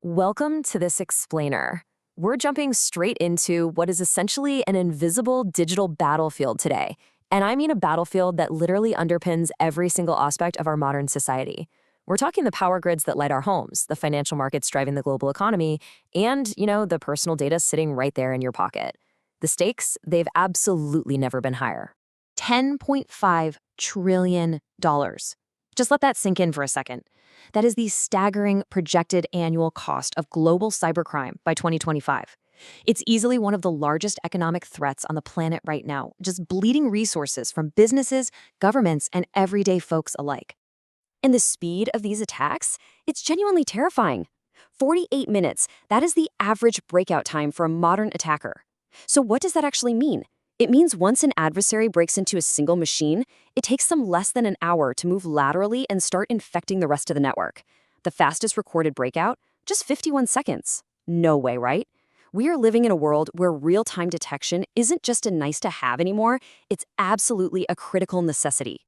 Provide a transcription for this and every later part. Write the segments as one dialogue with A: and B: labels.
A: Welcome to this explainer. We're jumping straight into what is essentially an invisible digital battlefield today. And I mean a battlefield that literally underpins every single aspect of our modern society. We're talking the power grids that light our homes, the financial markets driving the global economy, and, the personal data sitting right there in your pocket. The stakes, they've absolutely never been higher. $10.5 trillion. Just let that sink in for a second. That is the staggering projected annual cost of global cybercrime by 2025. It's easily one of the largest economic threats on the planet right now, just bleeding resources from businesses, governments, and everyday folks alike. And the speed of these attacks, it's genuinely terrifying. 48 minutes, that is the average breakout time for a modern attacker. So what does that actually mean? It means once an adversary breaks into a single machine, it takes them less than an hour to move laterally and start infecting the rest of the network. The fastest recorded breakout? Just 51 seconds. No way, right? We are living in a world where real-time detection isn't just a nice-to-have anymore, it's absolutely a critical necessity.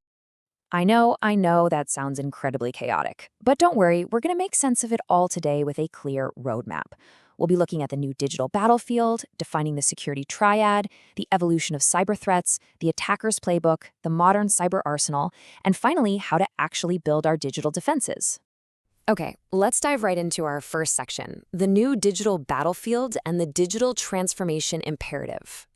A: I know that sounds incredibly chaotic. But don't worry, we're going to make sense of it all today with a clear roadmap. We'll be looking at the new digital battlefield, defining the security triad, the evolution of cyber threats, the attacker's playbook, the modern cyber arsenal, and finally, how to actually build our digital defenses. Okay, let's dive right into our first section, the new digital battlefield and the digital transformation imperative.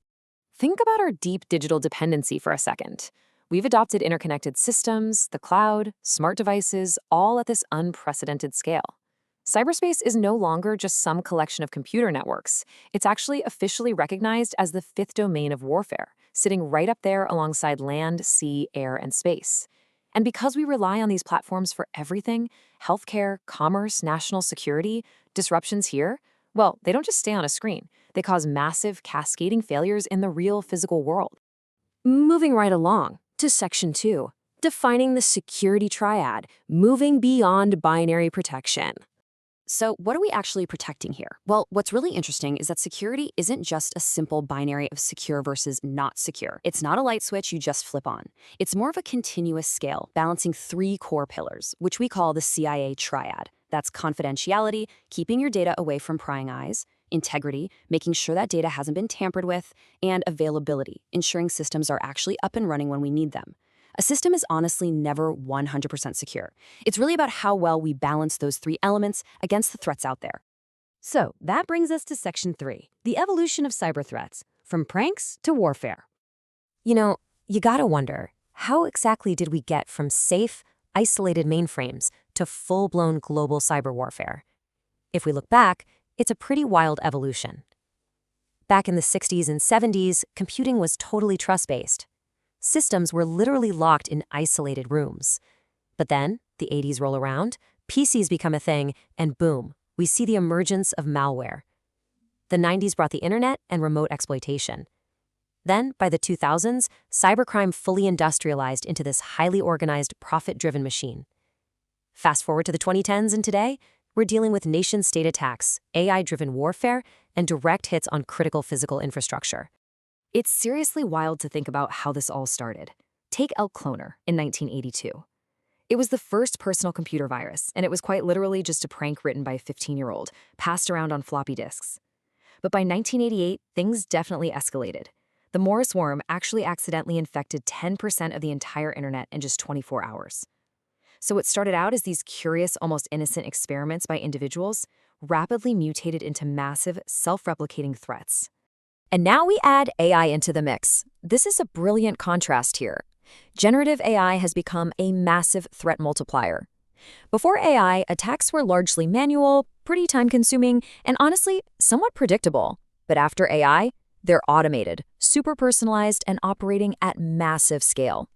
A: Think about our deep digital dependency for a second. We've adopted interconnected systems, the cloud, smart devices, all at this unprecedented scale. Cyberspace is no longer just some collection of computer networks. It's actually officially recognized as the fifth domain of warfare, sitting right up there alongside land, sea, air, and space. And because we rely on these platforms for everything, healthcare, commerce, national security, disruptions here, well, they don't just stay on a screen. They cause massive, cascading failures in the real physical world. Moving right along to Section 2, defining the security triad, moving beyond binary protection. So what are we actually protecting here? Well, what's really interesting is that security isn't just a simple binary of secure versus not secure. It's not a light switch you just flip on. It's more of a continuous scale, balancing three core pillars, which we call the CIA triad. That's confidentiality, keeping your data away from prying eyes, integrity, making sure that data hasn't been tampered with, and availability, ensuring systems are actually up and running when we need them. A system is honestly never 100% secure. It's really about how well we balance those three elements against the threats out there. So that brings us to Section 3, the evolution of cyber threats, from pranks to warfare. You gotta wonder, how exactly did we get from safe, isolated mainframes to full-blown global cyber warfare? If we look back, it's a pretty wild evolution. Back in the 60s and 70s, computing was totally trust-based. Systems were literally locked in isolated rooms. But then, the 80s roll around, PCs become a thing, and boom, we see the emergence of malware. The 90s brought the internet and remote exploitation. Then, by the 2000s, cybercrime fully industrialized into this highly organized, profit-driven machine. Fast forward to the 2010s and today, we're dealing with nation-state attacks, AI-driven warfare, and direct hits on critical physical infrastructure. It's seriously wild to think about how this all started. Take Elk Cloner in 1982. It was the first personal computer virus, and it was quite literally just a prank written by a 15-year-old, passed around on floppy disks. But by 1988, things definitely escalated. The Morris worm actually accidentally infected 10% of the entire internet in just 24 hours. So what started out as these curious, almost innocent experiments by individuals rapidly mutated into massive, self-replicating threats. And now we add AI into the mix. This is a brilliant contrast here. Generative AI has become a massive threat multiplier. Before AI, attacks were largely manual, pretty time-consuming, and honestly, somewhat predictable. But after AI, they're automated, super personalized, and operating at massive scale.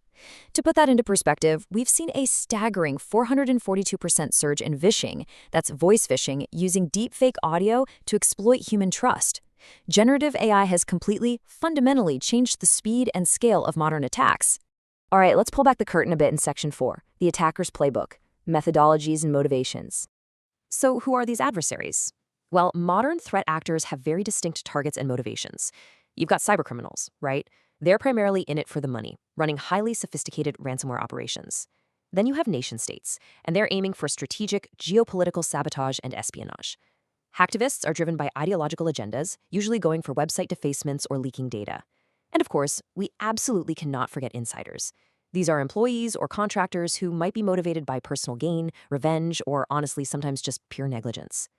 A: To put that into perspective, we've seen a staggering 442% surge in phishing, that's voice phishing, using deepfake audio to exploit human trust. Generative AI has completely, fundamentally changed the speed and scale of modern attacks. All right, let's pull back the curtain a bit in Section 4, the attacker's playbook, methodologies and motivations. So who are these adversaries? Well, modern threat actors have very distinct targets and motivations. You've got cybercriminals, right? They're primarily in it for the money, running highly sophisticated ransomware operations. Then you have nation-states, and they're aiming for strategic geopolitical sabotage and espionage. Hacktivists are driven by ideological agendas, usually going for website defacements or leaking data. And of course, we absolutely cannot forget insiders. These are employees or contractors who might be motivated by personal gain, revenge, or honestly, sometimes just pure negligence.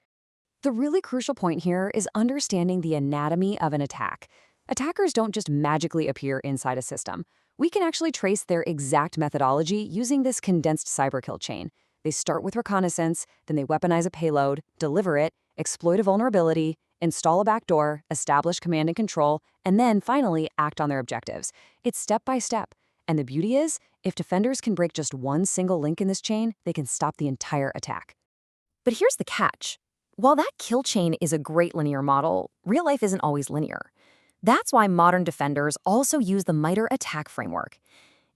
B: The really crucial point here is understanding the anatomy of an attack. Attackers don't just magically appear inside a system. We can actually trace their exact methodology using this condensed cyberkill chain. They start with reconnaissance, then they weaponize a payload, deliver it, exploit a vulnerability, install a backdoor, establish command and control, and then finally act on their objectives. It's step by step. And the beauty is, if defenders can break just one single link in this chain, they can stop the entire attack.
A: But here's the catch. While that kill chain is a great linear model, real life isn't always linear. That's why modern defenders also use the MITRE ATT&CK framework.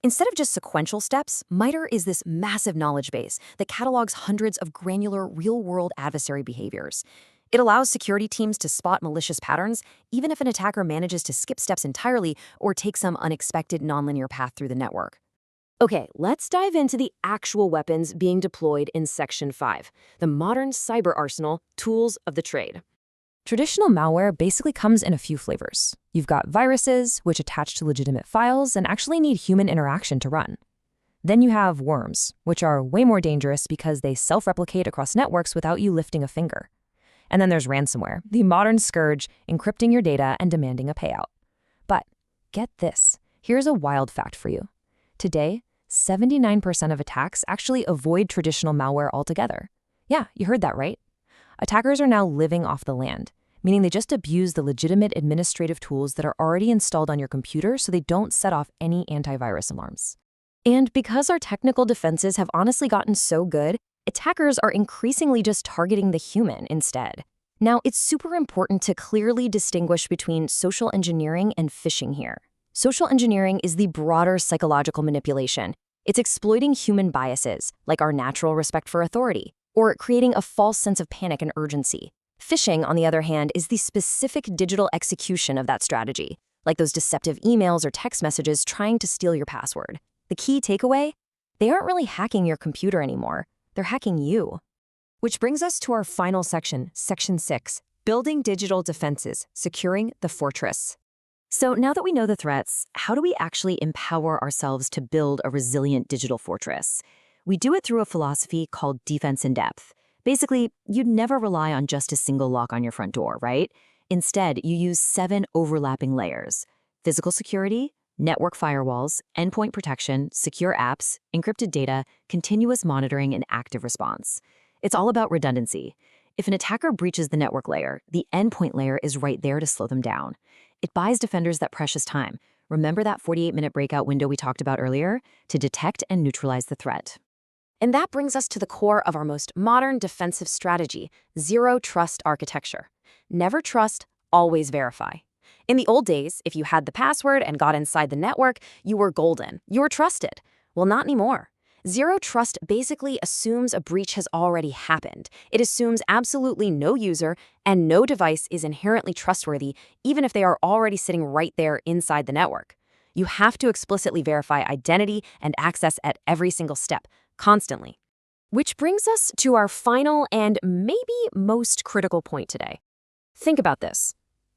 A: Instead of just sequential steps, MITRE is this massive knowledge base that catalogs hundreds of granular, real-world adversary behaviors. It allows security teams to spot malicious patterns, even if an attacker manages to skip steps entirely or take some unexpected nonlinear path through the network. Okay, let's dive into the actual weapons being deployed in Section 5, the modern cyber arsenal, tools of the trade. Traditional malware basically comes in a few flavors. You've got viruses, which attach to legitimate files and actually need human interaction to run. Then you have worms, which are way more dangerous because they self-replicate across networks without you lifting a finger. And then there's ransomware, the modern scourge, encrypting your data and demanding a payout. But get this, here's a wild fact for you. Today, 79% of attacks actually avoid traditional malware altogether. Yeah, you heard that right. Attackers are now living off the land, meaning they just abuse the legitimate administrative tools that are already installed on your computer so they don't set off any antivirus alarms. And because our technical defenses have honestly gotten so good, attackers are increasingly just targeting the human instead. Now, it's super important to clearly distinguish between social engineering and phishing here. Social engineering is the broader psychological manipulation. It's exploiting human biases, like our natural respect for authority, or creating a false sense of panic and urgency. Phishing, on the other hand, is the specific digital execution of that strategy, like those deceptive emails or text messages trying to steal your password. The key takeaway? They aren't really hacking your computer anymore. They're hacking you. Which brings us to our final section, Section 6, Building Digital Defenses, Securing the Fortress. So now that we know the threats, how do we actually empower ourselves to build a resilient digital fortress? We do it through a philosophy called defense in depth. Basically, you'd never rely on just a single lock on your front door, right? Instead, you use 7 overlapping layers: physical security, network firewalls, endpoint protection, secure apps, encrypted data, continuous monitoring, and active response. It's all about redundancy. If an attacker breaches the network layer, the endpoint layer is right there to slow them down. It buys defenders that precious time. Remember that 48-minute breakout window we talked about earlier? To detect and neutralize the threat. And that brings us to the core of our most modern defensive strategy, zero trust architecture. Never trust, always verify. In the old days, if you had the password and got inside the network, you were golden. You were trusted. Well, not anymore. Zero trust basically assumes a breach has already happened. It assumes absolutely no user and no device is inherently trustworthy, even if they are already sitting right there inside the network. You have to explicitly verify identity and access at every single step, constantly. Which brings us to our final and maybe most critical point today. Think about this.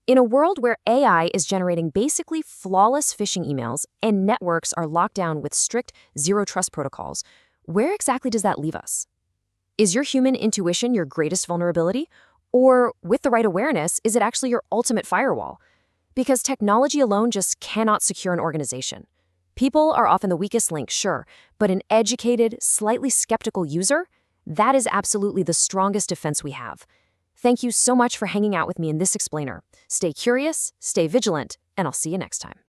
A: In a world where AI is generating basically flawless phishing emails and networks are locked down with strict zero-trust protocols, where exactly does that leave us? Is your human intuition your greatest vulnerability? Or, with the right awareness, is it actually your ultimate firewall? Because technology alone just cannot secure an organization. People are often the weakest link, sure, but an educated, slightly skeptical user, that is absolutely the strongest defense we have. Thank you so much for hanging out with me in this explainer. Stay curious, stay vigilant, and I'll see you next time.